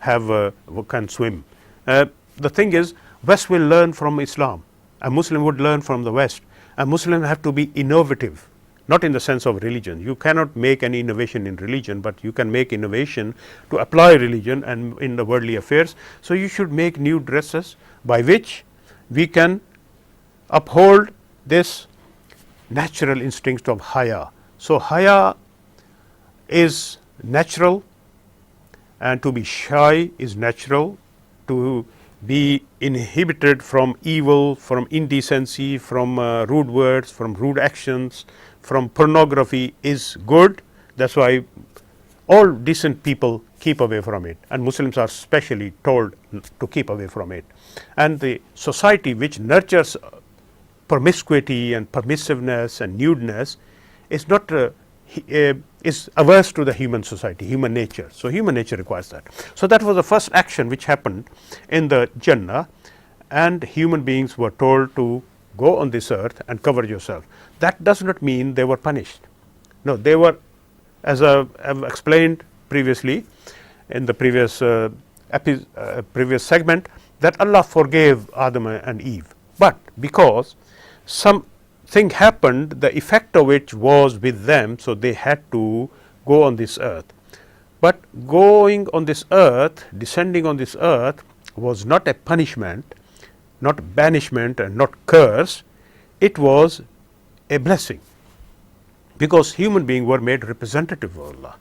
can swim. The thing is, West will learn from Islam, a Muslim would learn from the West. A Muslim have to be innovative, not in the sense of religion. You cannot make any innovation in religion, but you can make innovation to apply religion and in the worldly affairs. So, you should make new dresses by which we can uphold this natural instinct of haya. So, haya is natural, and to be shy is natural, to be inhibited from evil, from indecency, from rude words, from rude actions, from pornography is good. That is why all decent people keep away from it, and Muslims are specially told to keep away from it. And the society which nurtures promiscuity and permissiveness and nudeness is not is averse to the human society, human nature. So, human nature requires that. So, that was the first action which happened in the Jannah, and human beings were told to go on this earth and cover yourself. That does not mean they were punished. No, they were, as I have explained previously in the previous previous segment, that Allah forgave Adam and Eve, but because something happened, the effect of which was with them, so they had to go on this earth. But going on this earth, descending on this earth was not a punishment, not banishment and not curse, it was a blessing, because human beings were made representative of Allah.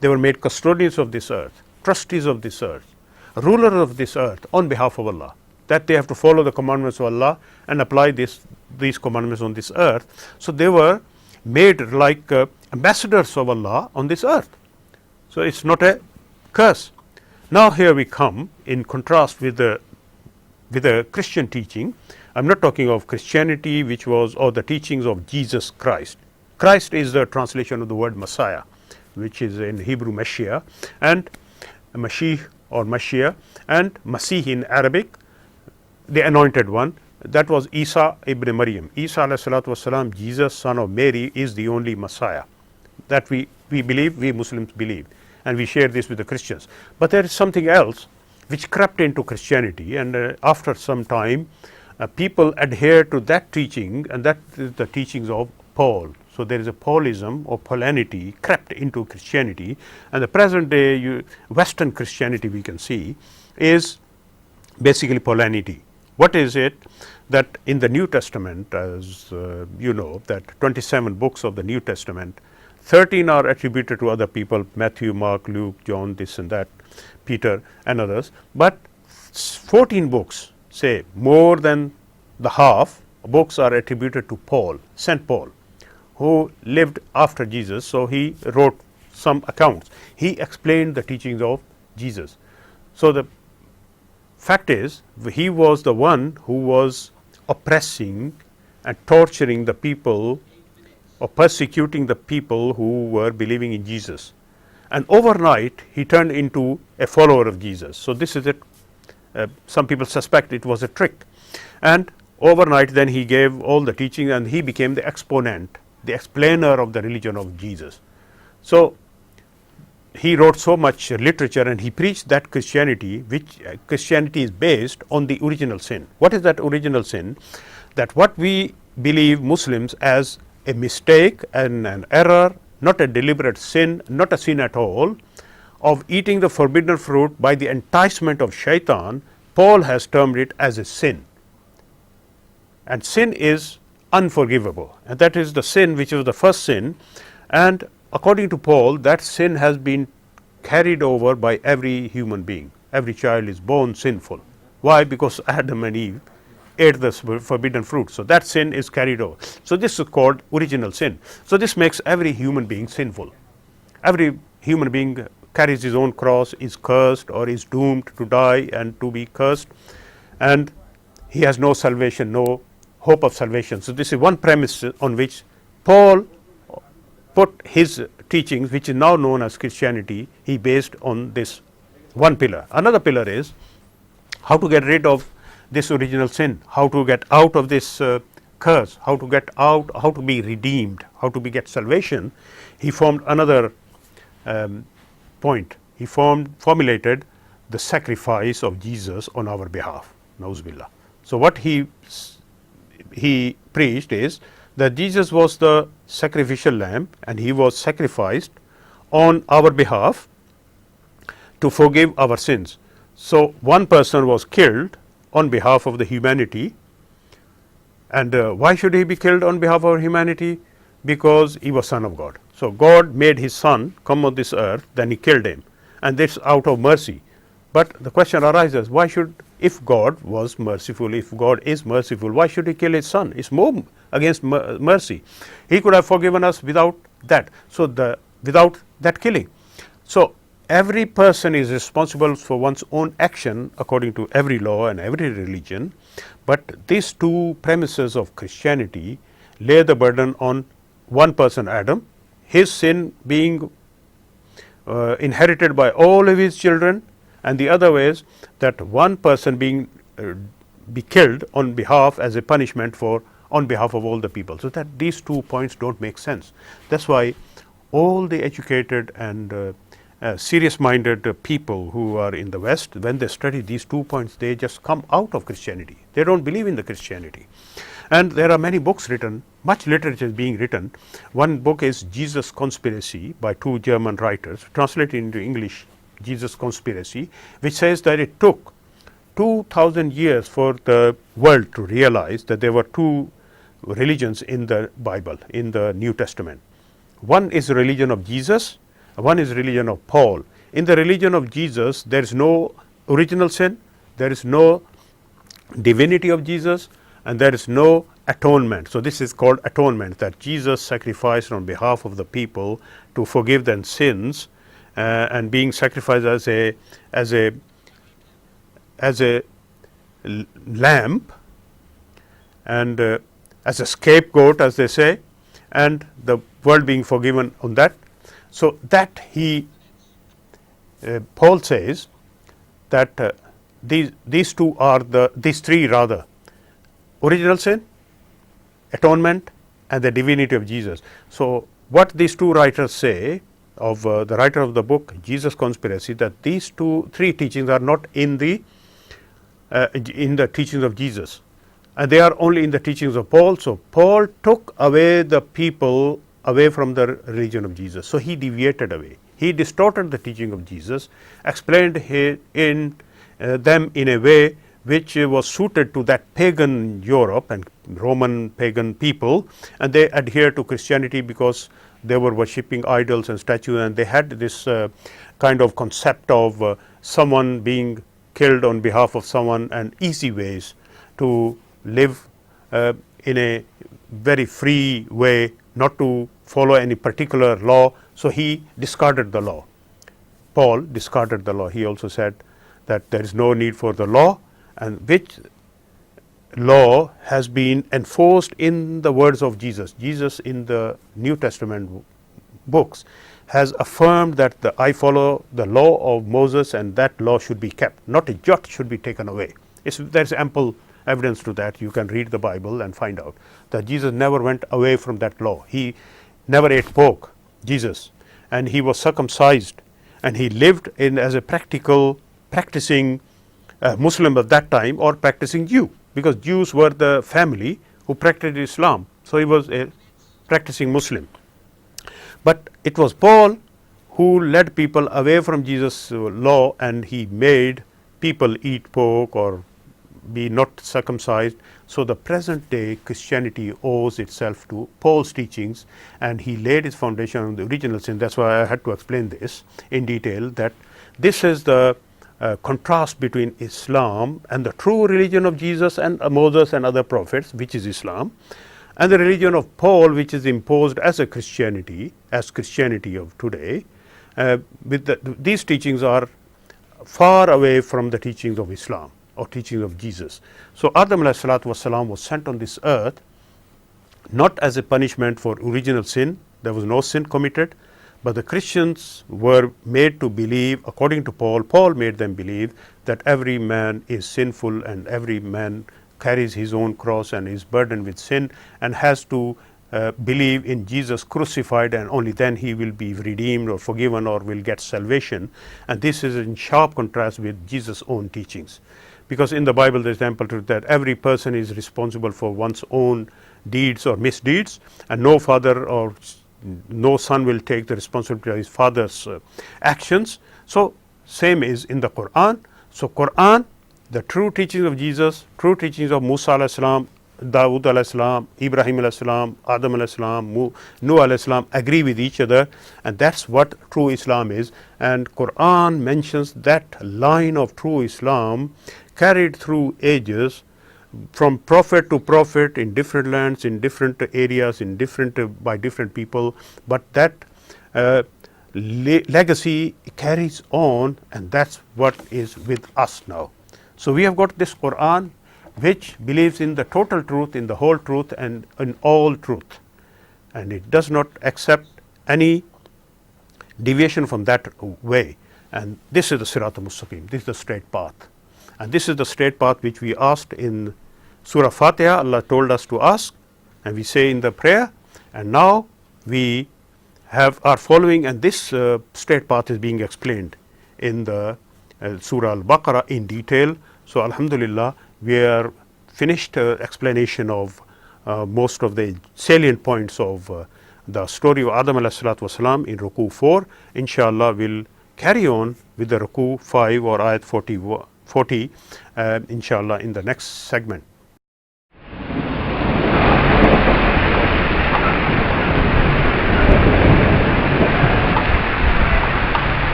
They were made custodians of this earth, trustees of this earth, rulers of this earth on behalf of Allah, that they have to follow the commandments of Allah and apply these commandments on this earth. So, they were made like ambassadors of Allah on this earth. So, it is not a curse. Now, here we come in contrast with the Christian teaching. I am not talking of Christianity, which was, or the teachings of Jesus Christ. Christ is the translation of the word Messiah, which is in Hebrew Mashiach, and Mashiach or Mashiach, and Masih in Arabic, the anointed one. That was Isa ibn Maryam. Isa alayhi salatu wasalam, Jesus son of Mary, is the only Messiah. That we believe, we Muslims believe, and we share this with the Christians. But there is something else which crept into Christianity, and after some time people adhere to that teaching, and that is the teachings of Paul. So, there is a Paulism or Paulinity crept into Christianity, and the present day Western Christianity we can see is basically Paulinity. What is it? That in the New Testament, as you know, that 27 books of the New Testament, 13 are attributed to other people, Matthew, Mark, Luke, John, this and that, Peter and others, but 14 books, say more than the half books are attributed to Paul, Saint Paul, who lived after Jesus. So, he wrote some accounts, he explained the teachings of Jesus. So, the fact is, he was the one who was oppressing and torturing the people or persecuting the people who were believing in Jesus, and overnight he turned into a follower of Jesus. So, this is it. Some people suspect it was a trick, and overnight then he gave all the teaching and he became the exponent, the explainer of the religion of Jesus. So, he wrote so much literature and he preached that Christianity, which Christianity is based on the original sin. What is that original sin? That what we believe Muslims as a mistake and an error, not a deliberate sin, not a sin at all, of eating the forbidden fruit by the enticement of shaitan, Paul has termed it as a sin. And sin is unforgivable, and that is the sin which was the first sin, and according to Paul, that sin has been carried over by every human being. Every child is born sinful. Why? Because Adam and Eve ate the forbidden fruit. So, that sin is carried over. So, this is called original sin. So, this makes every human being sinful. Every human being carries his own cross, is cursed or is doomed to die and to be cursed, and he has no salvation, no hope of salvation. So, this is one premise on which Paul put his teachings, which is now known as Christianity. He based on this one pillar. Another pillar is how to get rid of this original sin, how to get out of this curse, how to get out, how to be redeemed, how to get salvation. He formed another point. He formulated the sacrifice of Jesus on our behalf. Nauzubillah. So, what he preached is that Jesus was the sacrificial lamb and he was sacrificed on our behalf to forgive our sins. So, one person was killed on behalf of the humanity, and why should he be killed on behalf of humanity? Because he was Son of God. So, God made his Son come on this earth, then he killed him, and this out of mercy. But the question arises, why should, if God was merciful, if God is merciful, why should he kill his Son? It's more against mercy. He could have forgiven us without that. So, without that killing. So, every person is responsible for one's own action according to every law and every religion, but these two premises of Christianity lay the burden on one person, Adam, his sin being inherited by all of his children, and the other way is that one person being be killed on behalf as a punishment for on behalf of all the people. So, that these 2 points don't make sense. That is why all the educated and serious minded people who are in the West, when they study these 2 points, they just come out of Christianity. They don't believe in the Christianity. And there are many books written, much literature is being written. One book is Jesus Conspiracy by 2 German writers, translated into English, Jesus Conspiracy, which says that it took 2000 years for the world to realize that there were 2 religions in the Bible, in the New Testament. One is the religion of Jesus, one is the religion of Paul. In the religion of Jesus, there is no original sin, there is no divinity of Jesus, and there is no atonement. So, this is called atonement, that Jesus sacrificed on behalf of the people to forgive their sins, and being sacrificed as a lamb and as a scapegoat, as they say, and the world being forgiven on that. So, that Paul says that these three rather, original sin, atonement, and the divinity of Jesus. So, what these 2 writers say of the writer of the book Jesus Conspiracy, that these 3 teachings are not in the teachings of Jesus, and they are only in the teachings of Paul. So, Paul took away the people away from the religion of Jesus. So, he deviated away. He distorted the teaching of Jesus, explained them in a way which was suited to that pagan Europe and Roman pagan people, and they adhered to Christianity because they were worshipping idols and statues, and they had this kind of concept of someone being killed on behalf of someone, and easy ways to live in a very free way, not to follow any particular law. So, he discarded the law. Paul discarded the law. He also said that there is no need for the law, and which law has been enforced in the words of Jesus. Jesus in the New Testament books has affirmed that I follow the law of Moses, and that law should be kept, not a jot should be taken away. There is ample evidence to that. You can read the Bible and find out that Jesus never went away from that law. He never ate pork, Jesus, and he was circumcised, and he lived as a practicing Muslim of that time, or practicing Jew, because Jews were the family who practiced Islam. So, he was a practicing Muslim. But it was Paul who led people away from Jesus' law, and he made people eat pork or be not circumcised. So, the present day Christianity owes itself to Paul's teachings, and he laid his foundation on the original sin. That is why I had to explain this in detail, that this is the contrast between Islam and the true religion of Jesus and Moses and other prophets, which is Islam, and the religion of Paul, which is imposed as a Christianity, of today. These teachings are far away from the teachings of Islam or teachings of Jesus. So, Adam alayhi salatu wasalam was sent on this earth not as a punishment for original sin. There was no sin committed, but the Christians were made to believe, according to Paul made them believe that every man is sinful, and every man carries his own cross and is burdened with sin, and has to believe in Jesus crucified, and only then he will be redeemed or forgiven or will get salvation. And this is in sharp contrast with Jesus' own teachings, because in the Bible there is ample truth that every person is responsible for one's own deeds or misdeeds, and no father or no son will take the responsibility of his father's actions. So same is in the Qur'an. So Qur'an, the true teachings of Jesus, true teachings of Musa alayhi salam, Dawood alayhi salam, Ibrahim alayhi salam, Adam alayhi salam, Nuh alayhi salam agree with each other, and that's what true Islam is. And Qur'an mentions that line of true Islam carried through ages, from prophet to prophet, in different lands, in different areas, in different by different people, but that legacy carries on, and that's what is with us now. So we have got this Qur'an which believes in the total truth, in the whole truth, and in all truth, and it does not accept any deviation from that way. And this is the Sirat al-Mustaqim, this is the straight path, and this is the straight path which we asked in Surah Fatiha. Allah told us to ask, and we say in the prayer, and now we are following, and this straight path is being explained in the Surah Al-Baqarah in detail. So Alhamdulillah, we are finished explanation of most of the salient points of the story of Adam alayhi salatu wasalam in Ruku 4. Inshallah, we'll carry on with the Ruku 5 or Ayat 40 inshallah in the next segment.